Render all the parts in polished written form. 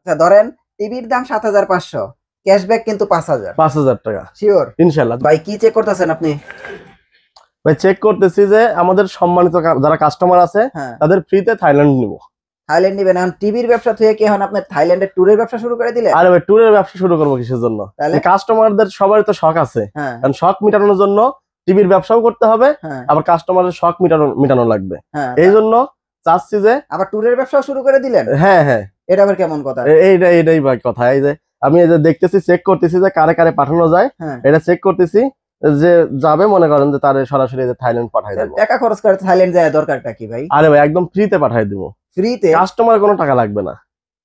আচ্ছা ধরেন টিভির দাম ৭৫০০, ক্যাশব্যাক কিন্তু ৫০০০। ৫০০০ টাকা শিওর? ইনশাআল্লাহ। ভাই কি চেক করতেছেন আপনি? ভাই চেক করতেছি যে আমাদের সম্মানিত যারা কাস্টমার আছে হ্যাঁ, তাদের ফ্রিতে থাইল্যান্ড নিব। থাইল্যান্ড নিবেন? এখন টিভির ব্যবসা থেকে কি এখন আপনি থাইল্যান্ডের ট্যুরের ব্যবসা শুরু করে দিলেন? আরে ভাই ট্যুরের ব্যবসা শুরু করবো কিসের জন্য? তাহলে কাস্টমারদের সবারই তো শখ আছে, হ্যাঁ কারণ শখ মেটানোর জন্য টিভির ব্যবসাও করতে হবে, হ্যাঁ আবার কাস্টমারের শখ মেটানো লাগবে। হ্যাঁ, এই জন্য চাচ্ছি যে আবার ট্যুরের ব্যবসা শুরু করে দিলেন? হ্যাঁ হ্যাঁ, এটা আবার কেমন কথা? এইটাই ভাই কথা। এই যে আমি এই যে দেখতেছি, চেক করতেছি যে কারে কারে পাঠানো যায়, হ্যাঁ, এটা চেক করতেছি। যে যাবে মনে করেন যে তারে সরাসরি থাইল্যান্ড পাঠাই দেবো। টাকা খরচ করে থাইল্যান্ড যায় দরকারটা কি ভাই? আরে ভাই একদম ফ্রিতে পাঠাই দিব, ফ্রিতে? কাস্টমার কোনো টাকা লাগবে না।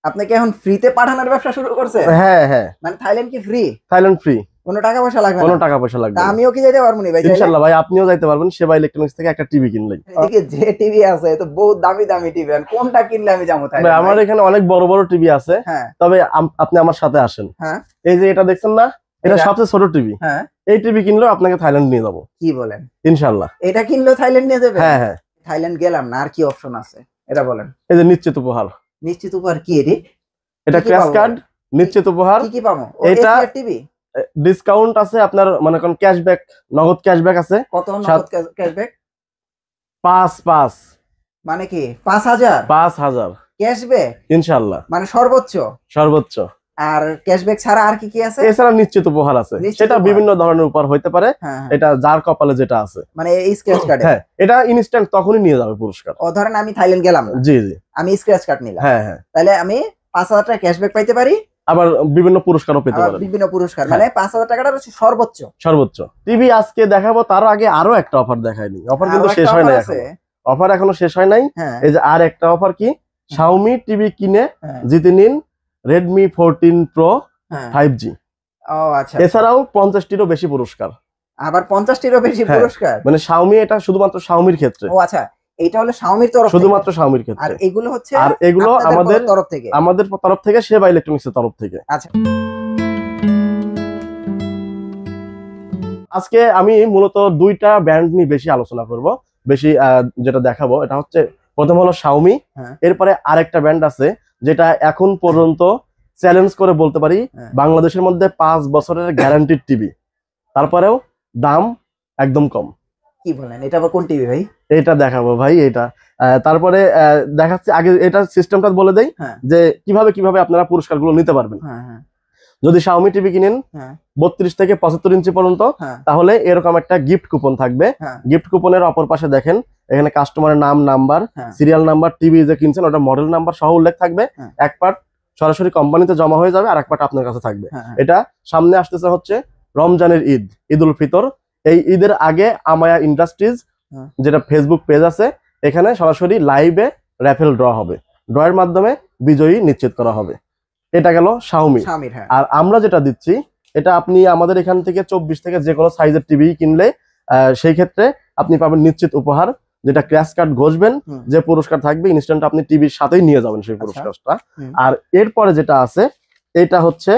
আপনি কি এখন ফ্রিতে পাঠানোর ব্যবসা শুরু করছেন? হ্যাঁ হ্যাঁ, মানে থাইল্যান্ড কি ফ্রি? থাইল্যান্ড ফ্রি, কোনো টাকা পয়সা লাগবে কোনো না? টাকা পয়সা লাগবে তা না। আমিও কি যেতে পারবো না ভাই চাইলে? ইনশাআল্লাহ ভাই আপনিও যাইতে পারবেন সেবা ইলেকট্রনিক্স থেকে একটা টিভি কিনলেই। এদিকে যে টিভি আছে তো বহুত দামি দামি টিভি, কোনটা কিনলে আমি যাবো ভাই থাইল্যান্ড? আমার এখানে অনেক বড় বড় টিভি আছে, হ্যাঁ তবে আপনি আমার সাথে আসেন। হ্যাঁ, এই যে এটা দেখছেন না, এটা সবচেয়ে ছোট টিভি। হ্যাঁ, এই টিভি কিনলেও আপনাকে থাইল্যান্ড নিয়ে যাবো কি বলেন? ইনশাআল্লাহ। এটা কিনলেও থাইল্যান্ড নিয়ে যাবে? হ্যাঁ হ্যাঁ, থাইল্যান্ড গেলাম না, আর কি অপশন আছে এটা বলেন। এই যে নিশ্চিত উপহার, নিশ্চিত উপহার কি এটি? এটা কি ক্র্যাশ পাবো? কার্ড নিশ্চিত উপহার। কি কি পাবো? এটা টিভি ডিসকাউন্ট আছে আপনার, মনে করেন ক্যাশব্যাক, নগদ ক্যাশব্যাক আছে। কত নগদ ক্যাশব্যাক? ৫ মানে কি ৫০০০ ৫,০০০ ক্যাশব্যাক ইনশাআল্লাহ, মানে সর্বোচ্চ? সর্বোচ্চ। আর ক্যাশব্যাক ছাড়া আর কি কি আছে? এছাড়া নিশ্চিত উপহার আছে, নিশ্চিত সেটা উপহার? বিভিন্ন ধরনের উপহার হইতে পারে, হ্যাঁ হ্যাঁ, এটা যার কপালে যেটা আছে। মানে এই স্ক্র্যাচ কার্ড? হ্যাঁ, এটা ইনস্ট্যান্ট তখনই নিয়ে যাবে পুরস্কার। ও ধরেন আমি থাইল্যান্ড গেলাম না, জি জি, আমি স্ক্র্যাচ কার্ড নিলাম, হ্যাঁ হ্যাঁ, তাহলে আমি ৫০০০ টাকা ক্যাশব্যাক পাইতে পারি, আবার বিভিন্ন পুরস্কারও পেতে আবার পারেন, বিভিন্ন পুরস্কার। হ্যাঁ। মানে ৫০০০ টাকাটা হচ্ছে সর্বোচ্চ। সর্বোচ্চ। টিভি আজকে দেখাবো, তার আগে আরো একটা অফার দেখাইনি, অফার কিন্তু আরো শেষ একটা হয় নাই offer এখনো, আছে? অফার এখনো শেষ হয় নাই। হ্যাঁ এই যে আর একটা অফার কি, শাওমি টিভি কিনে হ্যাঁ জিতে নিন রেডমি 14 প্রো হ্যাঁ। 5G। ও আচ্ছা, এছাড়াও 50টিরও বেশি পুরস্কার, আবার ৫০টিরও বেশি হ্যাঁ। পুরস্কার? মানে শাওমি, এটা শুধুমাত্র শাওমির ক্ষেত্রে, ও আচ্ছা, এটা হলো শাওমির তরফ থেকে? শুধুমাত্র শাওমির আর ক্ষেত্রে। এগুলো হচ্ছে আর এগুলো আপনাদের তরফ থেকে? আমাদের তরফ থেকে, সেবা ইলেকট্রনিক্স এর তরফ থেকে। আচ্ছা, আজকে আমি মূলত দুইটা ব্র্যান্ড নিয়ে বেশি আলোচনা করব, বেশি যেটা দেখাবো এটা হচ্ছে, প্রথম হলো শাওমি, হ্যাঁ। এরপরে আরেকটা ব্র্যান্ড আছে যেটা এখন পর্যন্ত চ্যালেঞ্জ করে বলতে পারি হ্যাঁ। বাংলাদেশের মধ্যে ৫ বছরের গ্যারান্টিড টিভি, তারপরেও দাম একদম কম। কি বলেন? এটা আবার কোন টিভি ভাই? এটা দেখাবো ভাই, এটা তারপরে দেখাচ্ছি। আগে এটা সিস্টেমটা বলে দেই হ্যাঁ যে কিভাবে আপনারা পুরস্কারগুলো নিতে পারবেন। হ্যাঁ হ্যাঁ যদি শাওমি টিভি কিনেন হ্যাঁ ৩২ থেকে ৭৫ ইঞ্চি পর্যন্ত, হ্যাঁ তাহলে এরকম একটা গিফট কুপন থাকবে। হ্যাঁ গিফট কুপনের অপর পাশে দেখেন এখানে কাস্টমারের নাম, নাম্বার, হ্যাঁ সিরিয়াল নাম্বার, টিভি যে কিনছেন ওটা মডেল নাম্বার সহ উল্লেখ থাকবে। হ্যাঁ। এক পার্ট সরাসরি কোম্পানিতে জমা হয়ে যাবে, আর এক পার্ট আপনার কাছে থাকবে। হ্যাঁ হ্যাঁ। এটা সামনে আসতেছে হচ্ছে রমজানের ঈদ, ঈদুল ফিতর। এই ঈদের আগে আমায়া ইন্ডাস্ট্রিজ হ্যাঁ। যেটা ফেসবুক পেজ আছে, এখানে সরাসরি লাইভে র্যাফেল ড্র হবে, ড্রয়ের মাধ্যমে বিজয়ী নিশ্চিত করা হবে। এটা গেল শাওমি। শাওমির, হ্যাঁ। আর আমরা যেটা দিচ্ছি, এটা আপনি আমাদের এখান থেকে 24 থেকে যে কোনো সাইজের টিভি কিনলে সেই ক্ষেত্রে আপনি পাবেন নিশ্চিত উপহার, যেটা ক্র্যাশ কার্ড ঘষবেন, হুম। যে পুরস্কার থাকবে ইনস্ট্যান্ট আপনি টিভির সাথেই নিয়ে যাবেন সেই পুরস্কারটা। হুম। আর এরপরে যেটা আছে, এটা হচ্ছে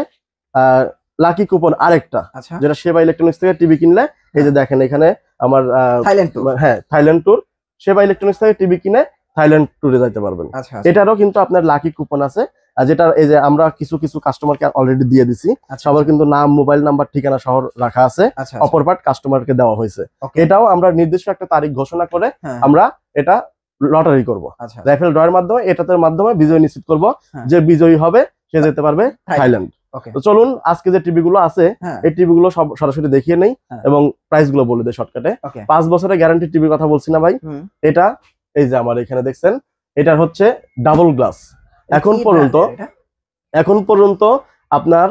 লাকি কুপন আরেকটা, আচ্ছা, যেটা সেবা ইলেকট্রনিক্স থেকে টিভি কিনলে, এই যে দেখেন এখানে আমার থাইল্যান্ড ট্যুর। হ্যাঁ থাইল্যান্ড ট্যুর, সেবা ইলেকট্রনিক্স থেকে টিভি কিনে থাইল্যান্ড ট্যুরে যাইতে পারবেন। আচ্ছা আচ্ছা, এটারও কিন্তু আপনার লাকি কুপন আছে, আর যেটা এই যে আমরা কিছু কাস্টমারকে অলরেডি দিয়ে দিছি, আচ্ছা সবার কিন্তু নাম, মোবাইল নাম্বার, ঠিকানা শহর রাখা আছে, আচ্ছা, অপর পার্ট কাস্টমারকে দেওয়া হয়েছে। ওকে, এটাও আমরা নির্দিষ্ট একটা তারিখ ঘোষণা করে হ্যাঁ, আমরা এটা লটারি করব, আচ্ছা রাইফেল ড্রয়ের মাধ্যমে, এটার মাধ্যমে বিজয় নিশ্চিত করব। হ্যাঁ। যে বিজয়ী হবে সে যেতে পারবে থাইল্যান্ড। ওকে, তো চলুন আজকে যে টিভি গুলো আছে, হ্যাঁ, এই টিভি গুলো সব সরাসরি দেখিয়ে নেই হ্যাঁ। এবং প্রাইস গুলো বলে দেয় শর্টকাটে। ওকে, ৫ বছরের গ্যারান্টি টিভির কথা বলছি না ভাই, হুম। এটা এই যে আমার এখানে দেখছেন, এটা হচ্ছে ডাবল গ্লাস। এখন কি পর্যন্ত brand এটা? এখন পর্যন্ত আপনার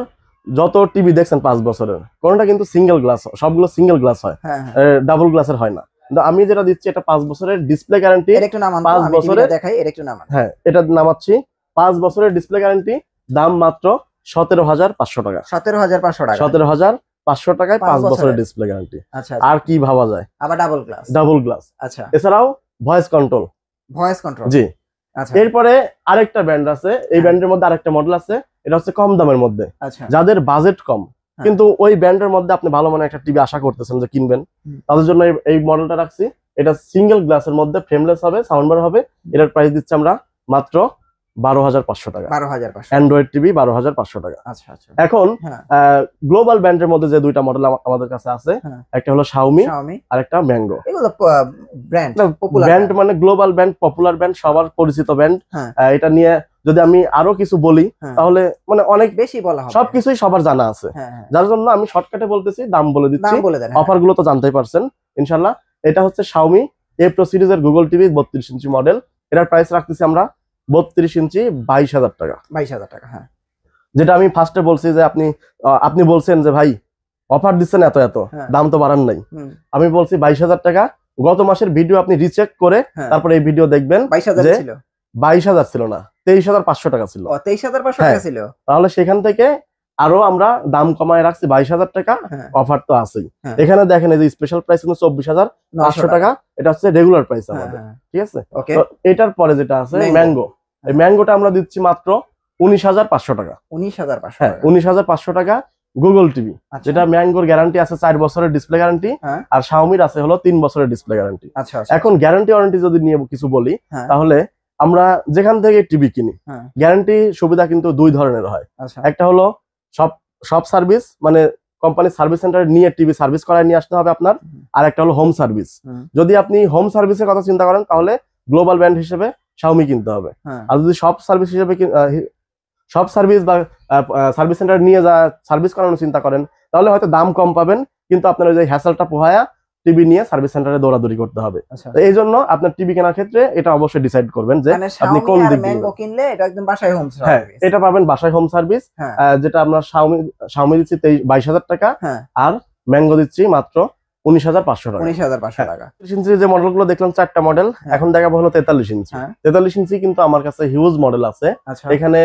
যত টিভি দেখছেন ৫ বছরের, কোনটা কিন্তু সিঙ্গেল গ্লাস, সবগুলো সিঙ্গেল গ্লাস হয়, হ্যাঁ হ্যাঁ, ডাবল গ্লাসের হয় না। কিন্তু আমি যেটা দিচ্ছি এটা 5 বছরের ডিসপ্লে গ্যারান্টি। এর একটু নামান তো, ৫ আমি বছরে টিভিটা দেখাই, এর একটু নামান। হ্যাঁ, এটা নামাচ্ছি। ৫ বছরের ডিসপ্লে গ্যারান্টি, দাম মাত্র ১৭,৫০০ টাকা। ১৭,৫০০ টাকা। ১৭,৫০০ টাকায় ৫ 5 বছরের বছরের ডিসপ্লে গ্যারান্টি। আচ্ছা, আর কি ভাবা যায়, আবার ডাবল গ্লাস। Double glass. আচ্ছা, এছাড়াও ভয়েস কন্ট্রোল, ভয়েস কন্ট্রোল। জি। আচ্ছা এরপরে আরেকটা ব্র্যান্ড আছে, এই হ্যাঁ। ব্র্যান্ডের মধ্যে আরেকটা মডেল আছে, এটা হচ্ছে কম দামের মধ্যে, আচ্ছা, যাদের বাজেট কম হ্যাঁ। কিন্তু ওই ব্র্যান্ডের মধ্যে আপনি ভালো মানের একটা টিভি আশা করতেছেন যে কিনবেন, হুম। তাদের জন্য এই মডেলটা রাখছি। এটা সিঙ্গেল গ্লাসের মধ্যে, ফ্রেমলেস হবে, সাউন্ড বার হবে। এটার প্রাইস দিচ্ছি আমরা মাত্র 12,500 টাকা। 12,500 অ্যান্ড্রয়েড টিভি 12,500 টাকা। আচ্ছা আচ্ছা। এখন হ্যাঁ গ্লোবাল ব্র্যান্ডের মধ্যে যে দুইটা মডেল আমাদের কাছে আছে, হ্যাঁ। একটা হলো শাওমি Xiaomi আর একটা ম্যাঙ্গো। এগুলো ব্র্যান্ড পপুলার ব্র্যান্ড মানে গ্লোবাল ব্র্যান্ড, পপুলার ব্র্যান্ড, সবার পরিচিত ব্র্যান্ড। হ্যাঁ। এটা নিয়ে যদি আমি আরো কিছু বলি হ্যাঁ। তাহলে মানে অনেক বেশি বলা হবে, সবকিছুই সবার জানা আছে, হ্যাঁ হ্যাঁ। যার জন্য আমি শর্টকাটে বলতেছি, দাম বলে দিচ্ছি, নাম বলে দেন। অফার গুলো তো জানতেই পারছেন ইনশাল্লাহ। এটা হচ্ছে শাওমি এ প্রো সিরিজের গুগল টিভি 32 ইঞ্চি মডেল। এটার প্রাইস রাখতেছি আমরা 32 ইঞ্চি 22,000 টাকা। 22,000 টাকা। হ্যাঁ, যেটা আমি ফার্স্টে বলছি যে আপনি বলছেন যে ভাই অফার দিচ্ছেন এত এত, হ্যাঁ। দাম তো বাড়ান নাই। আমি বলছি 22,000 টাকা। গত মাসের ভিডিও আপনি রিচেক করে হ্যাঁ। তারপরে এই ভিডিও দেখবেন 22,000 যে ছিল, 22,000 ছিল না, 23,500 টাকা ছিল। 23,500 হ্যাঁ। টাকা ছিল। তাহলে সেখান থেকে আরো আমরা দাম কমায় রাখছি 22,000 টাকা। হ্যাঁ। অফার তো আছেই। হ্যাঁ। এখানে দেখেন এই যে স্পেশাল প্রাইস কিন্তু 24,500 টাকা। এটা হচ্ছে রেগুলার প্রাইস আমাদের, ঠিক আছে। ওকে। তো এটার পরে যেটা আছে Mango। ম্যাঙ্গো, এই ম্যাঙ্গোটা আমরা দিচ্ছি মাত্র 19,500 টাকা। 19,500 হ্যাঁ, টাকা। 19,500 টাকা গুগল টিভি, আচ্ছা। যেটা ম্যাঙ্গোর গ্যারান্টি আছে 4 বছরের ডিসপ্লে গ্যারান্টি, হ্যাঁ। আর শাওমির আছে হলো 3 বছরের ডিসপ্লে গ্যারান্টি। আচ্ছা আচ্ছা। এখন গ্যারান্টি ওয়ারেন্টি যদি নিয়ে কিছু বলি, হ্যাঁ। তাহলে আমরা যেখান থেকে টিভি কিনি হ্যাঁ। গ্যারান্টি সুবিধা কিন্তু দুই ধরনের হয়। আচ্ছা। একটা হলো সব সার্ভিস, মানে কোম্পানির সার্ভিস সেন্টারে নিয়ে টিভি সার্ভিস করায় নিয়ে আসতে হবে আপনার। আর একটা হলো হোম সার্ভিস। যদি আপনি হোম সার্ভিসের কথা চিন্তা করেন তাহলে গ্লোবাল ব্র্যান্ড হিসেবে শাওমি কিনতে হবে। হ্যাঁ। আর যদি সব সার্ভিস হিসেবে সব সার্ভিস বা সার্ভিস সেন্টার নিয়ে যা সার্ভিস করানোর চিন্তা করেন তাহলে হয়তো দাম কম পাবেন, কিন্তু আপনার ওই যে হ্যাসেলটা পোহায়া টিভি নিয়ে সার্ভিস সেন্টারে দৌড়াদৌড়ি করতে হবে। আচ্ছা। তো এই জন্য আপনার টিভি কেনার ক্ষেত্রে এটা অবশ্যই ডিসাইড করবেন যে মানে আপনি কোন Xiaomi আর দিক Mango নেবেন। কিনলে এটা একদম বাসায় হোম হ্যাঁ, সার্ভিস। এটা পাবেন বাসায় হোম সার্ভিস। হ্যাঁ। যেটা আমরা শাওমি দিচ্ছি 22,000 টাকা। হ্যাঁ। আর ম্যাঙ্গো দিচ্ছি মাত্র 19,500 টাকা। 19,500 টাকা। 33 ইঞ্চির যে মডেলগুলো দেখলাম 4টা মডেল, এখন দেখাবো হলো 43 ইঞ্চি। হ্যাঁ। 43 ইঞ্চি কিন্তু আমার কাছে হিউজ মডেল আছে। আচ্ছা। এখানে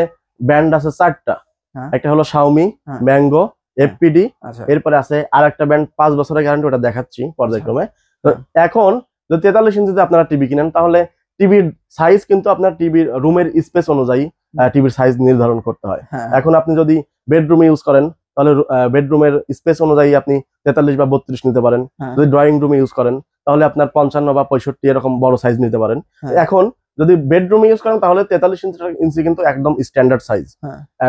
ব্র্যান্ড আছে 4টা। হ্যাঁ। একটা হলো শাওমি, হ্যাঁ। Mango, FPD. আচ্ছা। এরপরে আছে আর একটা ব্র্যান্ড 5 বছরের গ্যারান্টি, ওটা দেখাচ্ছি পর্যায়ক্রমে। তো এখন যদি 43 ইঞ্চিতে আপনারা টিভি কিনেন তাহলে টিভির সাইজ কিন্তু আপনার টিভির রুমের স্পেস অনুযায়ী টিভির সাইজ নির্ধারণ করতে হয়। হ্যাঁ। এখন আপনি যদি বেডরুমে ইউজ করেন তাহলে বেডরুমের স্পেস অনুযায়ী আপনি 43 বা 32 নিতে পারেন। হ্যাঁ। যদি ড্রয়িং রুমে ইউজ করেন তাহলে আপনার 55 বা 65 এরকম বড় সাইজ নিতে পারেন। হ্যাঁ। এখন যদি বেডরুমে ইউজ করেন তাহলে 43 ইঞ্চি কিন্তু একদম স্ট্যান্ডার্ড সাইজ।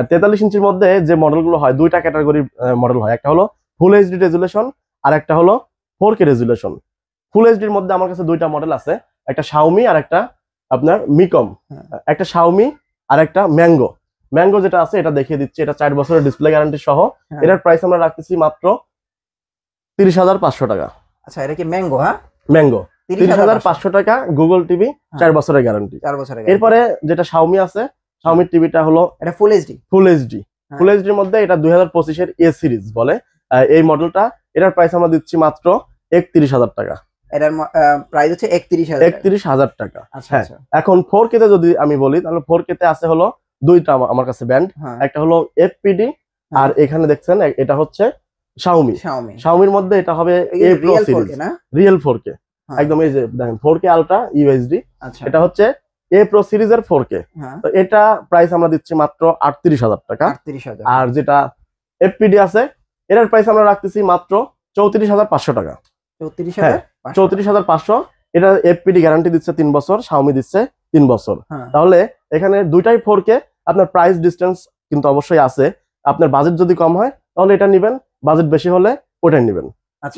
43 ইঞ্চির মধ্যে যে মডেলগুলো হয় দুইটা ক্যাটাগরি মডেল হয়, একটা হলো ফুল এইচডি রেজুলেশন আর একটা হলো 4K রেজুলেশন। ফুল এইচডির মধ্যে আমার কাছে দুইটা মডেল আছে, একটা শাওমি আর একটা আপনার মিকম। একটা শাওমি আর একটা ম্যাঙ্গো। ম্যাঙ্গো যেটা আছে এটা দেখিয়ে দিচ্ছি, এটা 4 বছরের ডিসপ্লে গ্যারান্টি সহ। এটার প্রাইস আমরা রাখতেছি মাত্র 30,500 টাকা। আচ্ছা, এটা কি ম্যাঙ্গো? হ্যাঁ, ম্যাঙ্গো 30,500 টাকা, গুগল টিভি 4 বছরের গ্যারান্টি। 4 বছরের। এরপরে যেটা শাওমি আছে, শাওমির টিভিটা হলো এটা ফুল এইচডি। Full HD. ফুল এইচডির মধ্যে এটা 2025 এর এ সিরিজ বলে এই মডেলটা। এটার প্রাইস আমরা দিচ্ছি মাত্র 31,000 টাকা। এটার প্রাইস হচ্ছে 31,000 টাকা। আচ্ছা হ্যাঁ। আচ্ছা। এখন 4K তে যদি আমি বলি তাহলে 4K তে আছে হলো দুইটা আমার কাছে ব্র্যান্ড, একটা হলো এফপিডি আর এখানে দেখছেন এটা হচ্ছে শাওমি। শাওমির মধ্যে এটা হবে এ প্রো সিরিজ, রিয়েল 4K একদম। এই যে দেখেন 4K আলট্রা ইউএসডি, এটা হচ্ছে এ প্রো সিরিজের 4K। তো এটা প্রাইস আমরা দিচ্ছি মাত্র 38,000 টাকা। আর যেটা এফপিডি আছে এটার প্রাইস আমরা রাখতেছি মাত্র 34,500 টাকা। 34,500। এটা এফপিডি গ্যারান্টি দিচ্ছে 3 বছর, শাওমি দিচ্ছে 3 বছর। তাহলে এখানে দুইটাই 4K। আপনার প্রাইস ডিসটেন্স কিন্তু অবশ্যই আছে। আপনার বাজেট যদি কম হয় তাহলে এটা নেবেন, বাজেট বেশি হলে ওটাই নেবেন।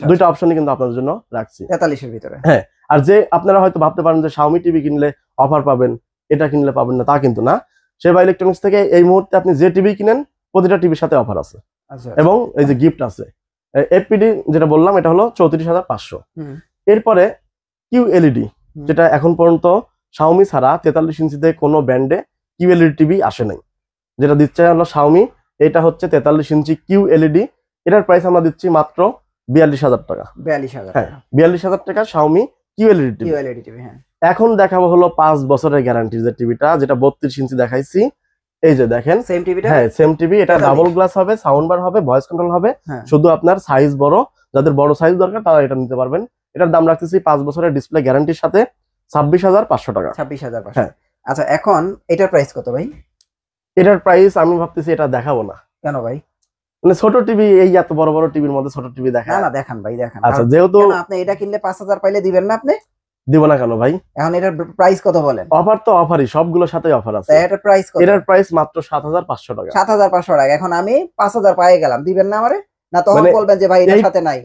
দুইটা অপশনই কিন্তু আপনাদের জন্য রাখছি 43 এর ভিতরে। হ্যাঁ। আর যে আপনারা হয়তো ভাবতে পারেন যে শাওমি টিভি কিনলে অফার পাবেন, এটা কিনলে পাবেন না, তা কিন্তু না। সেবা ইলেকট্রনিক্স থেকে এই মুহূর্তে আপনি যে টিভি কিনেন প্রতিটা টিভির সাথে অফার আছে এবং এই যে গিফট আছে। এফপিডি যেটা বললাম এটা হলো 34,500। এরপরে কিউএলইডি, যেটা এখন পর্যন্ত শাওমি ছাড়া 43 ইঞ্চিতে কোনো ব্র্যান্ডে কিউএলইডি টিভি আসে নাই, যেটা দিচ্ছে হলো শাওমি। এটা হচ্ছে 43 ইঞ্চি কিউএলইডি। এটার প্রাইস আমরা দিচ্ছি মাত্র 42,000 টাকা। 42,000। হ্যাঁ, 42,000 টাকা শাওমি কিউএলইডি টিভি। হ্যাঁ। এখন দেখাবো হলো 5 বছরের গ্যারান্টি যে টিভিটা, যেটা 32 ইঞ্চি দেখাইছি। এই যে দেখেন সেম টিভিটা। হ্যাঁ, সেম টিভি। এটা ডাবল গ্লাস হবে, সাউন্ড বার হবে, ভয়েস কন্ট্রোল হবে। শুধু আপনার সাইজ বড়, যাদের বড় সাইজ দরকার তারা এটা নিতে পারবেন। এটার দাম রাখতেছি 5 বছরের ডিসপ্লে গ্যারান্টির সাথে 26,500 টাকা। 26,500। হ্যাঁ। আচ্ছা, এখন এটার প্রাইস কত ভাই? এটার প্রাইস আমি ভাবতেছি এটা দেখাবো না। কেন ভাই? মানে ছোট টিভি, এই এত বড় বড় টিভির মধ্যে ছোট টিভি দেখা না, দেখান ভাই, দেখান। আচ্ছা, যেহেতু আপনি এটা কিনলে 5,000 পাইলে দিবেন না আপনি? দিব না কেন ভাই? এখন এটার প্রাইস কত বলেন? অফার তো অফারই, সবগুলোর সাথে অফার আছে। তাই এটার প্রাইস কত? এটার প্রাইস মাত্র ৭৫০০ টাকা। ৭৫০০ টাকা। এখন আমি ৫০০০ পেয়ে গেলাম, দিবেন না আমারে? না তখন মানে বলবেন যে ভাই এটার সাথে নাই,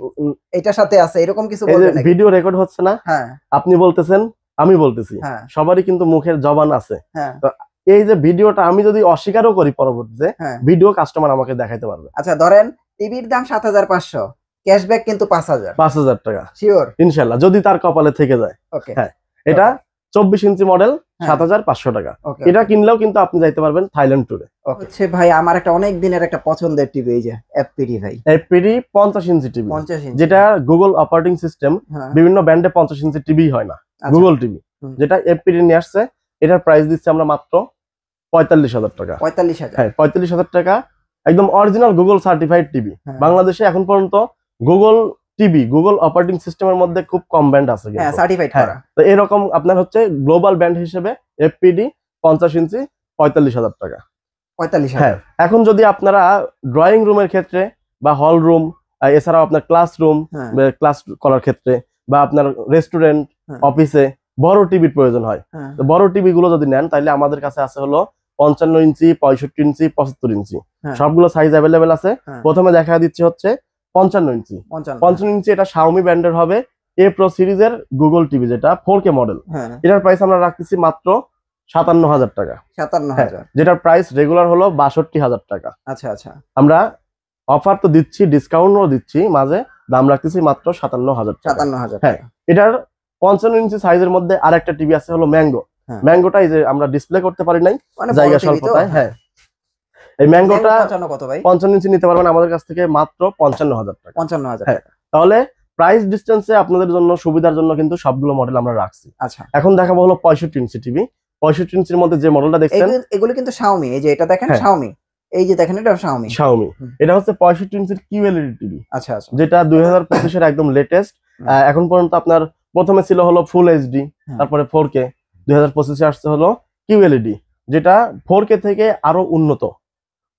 এটার সাথে আছে, এরকম কিছু এই যে বলবেন নাকি? ভিডিও রেকর্ড হচ্ছে না, হ্যাঁ আপনি বলতেছেন, আমি বলতেছি, হ্যাঁ সবারই কিন্তু মুখের জবান আছে। হ্যাঁ তো এই যে ভিডিওটা আমি যদি অস্বীকারও করি পরবর্তীতে, হ্যাঁ। ভিডিও কাস্টমার আমাকে দেখাইতে পারবে। আচ্ছা ধরেন টিভির দাম ৭৫০০, ক্যাশব্যাক কিন্তু ৫০০০। ৫০০০ টাকা শিওর? ইনশাল্লাহ, যদি তার কপালে থেকে যায়। ওকে। হ্যাঁ, এটা ২৪ ইঞ্চি মডেল, হ্যাঁ। ৭৫০০ টাকা। ওকে। এটা কিনলেও কিন্তু আপনি যাইতে পারবেন থাইল্যান্ড ট্যুরে। হচ্ছে ভাই আমার একটা অনেক দিনের একটা পছন্দের টিভি, এই যে এফপিডি ভাই, এফপিডি ৫০ ইঞ্চি টিভি, 50 ইঞ্চি। যেটা গুগল অপারেটিং সিস্টেম। হ্যাঁ। বিভিন্ন ব্র্যান্ডে ৫০ ইঞ্চি টিভি হয় না, আচ্ছা। গুগল টিভি হুম। যেটা এফপিডি নিয়ে আসছে, এটার প্রাইস দিচ্ছি আমরা মাত্র ৪৫০০০ টাকা। ৪৫০০০। হ্যাঁ, ৪৫০০০ টাকা, একদম অরিজিনাল গুগল সার্টিফাইড টিভি। হ্যাঁ। বাংলাদেশে এখন পর্যন্ত গুগল টিভি, গুগল অপারেটিং সিস্টেমের মধ্যে খুব কম ব্র্যান্ড আছে হ্যাঁ, কিন্তু। সার্টিফাইড হ্যাঁ, করা। তো এরকম আপনার হচ্ছে গ্লোবাল ব্র্যান্ড হিসেবে এফপিডি ৫০ ইঞ্চি ৪৫০০০ টাকা। ৪৫০০০। হ্যাঁ, এখন যদি আপনারা ড্রয়িং রুমের ক্ষেত্রে বা হল রুম, এছাড়াও আপনার ক্লাসরুম, হ্যাঁ ক্লাস করার ক্ষেত্রে বা আপনার রেস্টুরেন্ট, হ্যাঁ। অফিসে বড় টিভির প্রয়োজন হয়, হ্যাঁ। তো বড় টিভি গুলো যদি নেন তাহলে আমাদের কাছে আছে হলো ৫৫ ইঞ্চি, ৬৫ ইঞ্চি, ৭৫ ইঞ্চি, হ্যাঁ। সবগুলো সাইজ অ্যাভেলেবেল আছে। হ্যাঁ। প্রথমে দেখা দিচ্ছে হচ্ছে ৫৫ ইঞ্চি। ৫৫ ইঞ্চি এটা শাওমি ব্র্যান্ডের হবে, এ প্রো সিরিজের গুগল টিভি, যেটা 4K মডেল। হ্যাঁ। এটার প্রাইস আমরা রাখতেছি মাত্র ৫৭০০০ টাকা। ৫৭০০০। যেটার প্রাইস রেগুলার হলো ৬২০০০ টাকা। আচ্ছা আচ্ছা। আমরা অফার তো দিচ্ছি, ডিসকাউন্টও দিচ্ছি, মাঝে দাম রাখতেছি মাত্র ৫৭০০০ টাকা। ৫৭০০০। হ্যাঁ, এটার ৫৫ ইঞ্চি সাইজের মধ্যে আরেকটা টিভি আছে হলো ম্যাঙ্গো। হ্যাঁ। ম্যাঙ্গোটা এই যে আমরা ডিসপ্লে করতে পারি নাই, মানে জায়গা বড় টিভি তো? স্বল্পতায়। হ্যাঁ, এই ম্যাঙ্গোটা ৫৫ কত ভাই? ৫৫ ইঞ্চি নিতে পারবেন আমাদের কাছ থেকে মাত্র ৫৫০০০ টাকা। ৫৫০০০ হ্যাঁ। টাকা। তাহলে প্রাইস ডিসটেন্সে আপনাদের জন্য সুবিধার জন্য কিন্তু সবগুলো মডেল আমরা রাখছি। আচ্ছা। এখন দেখাবো হলো ৬৫ ইঞ্চি টিভি। ৬৫ ইঞ্চির মধ্যে যে মডেলটা দেখছেন, এগুলো কিন্তু শাওমি, এই যে এটা দেখেন হ্যাঁ। শাওমি, এই যে দেখেন এটা শাওমি। শাওমি। হুম। এটা হচ্ছে ৬৫ ইঞ্চির কিউএলইডি টিভি, আচ্ছা আচ্ছা। যেটা ২০২৫ এর একদম লেটেস্ট। এখন পর্যন্ত আপনার প্রথমে ছিল হলো ফুল এইচডি, হ্যাঁ। তারপরে 4K, ২০২৫ এ আসছে হলো কিউএলইডি, যেটা 4K থেকে আরো উন্নত।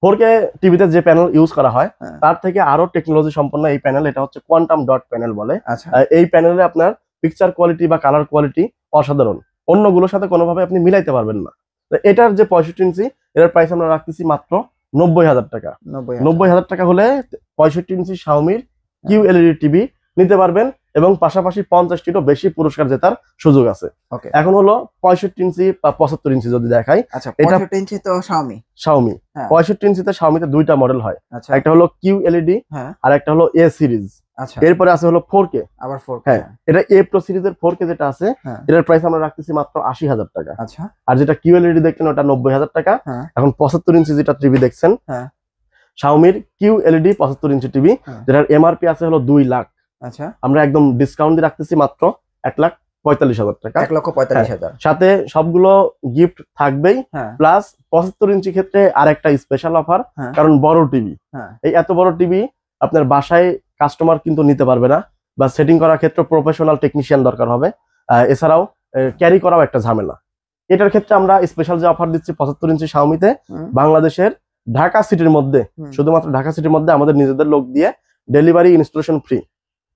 4K টিভিতে যে প্যানেল ইউজ করা হয় হ্যাঁ। তার থেকে আরো টেকনোলজি সম্পন্ন এই প্যানেল। এটা হচ্ছে কোয়ান্টাম ডট প্যানেল বলে। আচ্ছা। এই প্যানেলে আপনার পিকচার কোয়ালিটি বা কালার কোয়ালিটি অসাধারণ, অন্যগুলোর সাথে কোনোভাবে আপনি মিলাইতে পারবেন না। তো এটার যে ৬৫ ইঞ্চি, এটার প্রাইস আমরা রাখতেছি মাত্র ৯০০০০ টাকা। ৯০০০০ টাকা হলে ৬৫ ইঞ্চি শাওমির কিউএলইডি টিভি নিতে পারবেন, এবং পাশাপাশি ৫০টিরও বেশি পুরস্কার জেতার সুযোগ আছে। ওকে। এখন হলো ৬৫ ইঞ্চি বা ৭৫ ইঞ্চি যদি দেখাই, আচ্ছা। এটা ৬৫ ইঞ্চি তো শাওমি। শাওমি। হ্যাঁ। ৬৫ ইঞ্চিতে শাওমিতে দুইটা মডেল হয়, আচ্ছা। একটা হলো কিউএলইডি হ্যাঁ। আর একটা হলো এ সিরিজ। আচ্ছা। এরপরে আছে হলো 4K। আবার 4K। হ্যাঁ, এটা এ প্রো সিরিজের 4K যেটা আছে, হ্যাঁ। এটার প্রাইস আমরা রাখতেছি মাত্র ৮০০০০ টাকা। আচ্ছা। আর যেটা কিউএলইডি দেখলেন ওটা ৯০০০০ টাকা। হ্যাঁ। এখন ৭৫ ইঞ্চি যেটা টিভি দেখছেন, হ্যাঁ। শাওমির কিউএলইডি ৭৫ ইঞ্চি টিভি, হ্যাঁ। যেটার এমআরপি আছে হলো ২ লাখ। আচ্ছা। আমরা একদম ডিসকাউন্ট দিয়ে রাখতেছি মাত্র ১,৪৫,০০০ টাকা। ১,৪৫,০০০। সাথে সবগুলো গিফট থাকবেই, হ্যাঁ। প্লাস ৭৫ ইঞ্চি ক্ষেত্রে আরেকটা স্পেশাল অফার, হ্যাঁ। কারণ বড় টিভি, হ্যাঁ। এই এত বড় টিভি আপনার বাসায় কাস্টমার কিন্তু নিতে পারবে না, বা সেটিং করার ক্ষেত্রে প্রফেশনাল টেকনিশিয়ান দরকার হবে। এছাড়াও ক্যারি করাও একটা ঝামেলা। এটার ক্ষেত্রে আমরা স্পেশাল যে অফার দিচ্ছি ৭৫ ইঞ্চি শাওমিতে, বাংলাদেশের ঢাকা সিটির মধ্যে, শুধুমাত্র ঢাকা সিটির মধ্যে আমাদের নিজেদের লোক দিয়ে ডেলিভারি ইনস্টলেশন ফ্রি।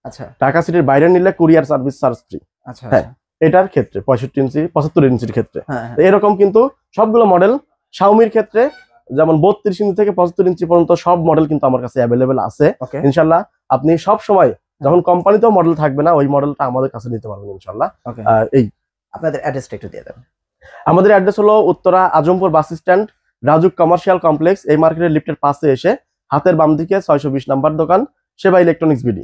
আচ্ছা। ঢাকা সিটির বাইরে নিলে কুরিয়ার সার্ভিস চার্জ ফ্রি। আচ্ছা। হ্যাঁ, এটার ক্ষেত্রে ৬৫ ইঞ্চি ৭৫ ইঞ্চির ক্ষেত্রে হ্যাঁ। এরকম কিন্তু সবগুলো মডেল। শাওমির ক্ষেত্রে যেমন ৩২ ইঞ্চি থেকে ৭৫ ইঞ্চি পর্যন্ত সব মডেল কিন্তু আমার কাছে অ্যাভেলেবেল আছে। ওকে। ইনশাল্লাহ আপনি সব সময় যখন কোম্পানিতেও মডেল থাকবে না, ওই মডেলটা আমাদের কাছে নিতে পারবেন ইনশাল্লাহ। ওকে। এই আপনাদের অ্যাড্রেসটা একটু দিয়ে দেন। আমাদের অ্যাড্রেস হলো Uttara Azampur bus stand, RAJUK commercial complex. এই মার্কেটের লিফটের পাশে এসে হাতের বাম দিকে ৬২০ নাম্বার দোকান, সেবা ইলেকট্রনিক্স বিডি।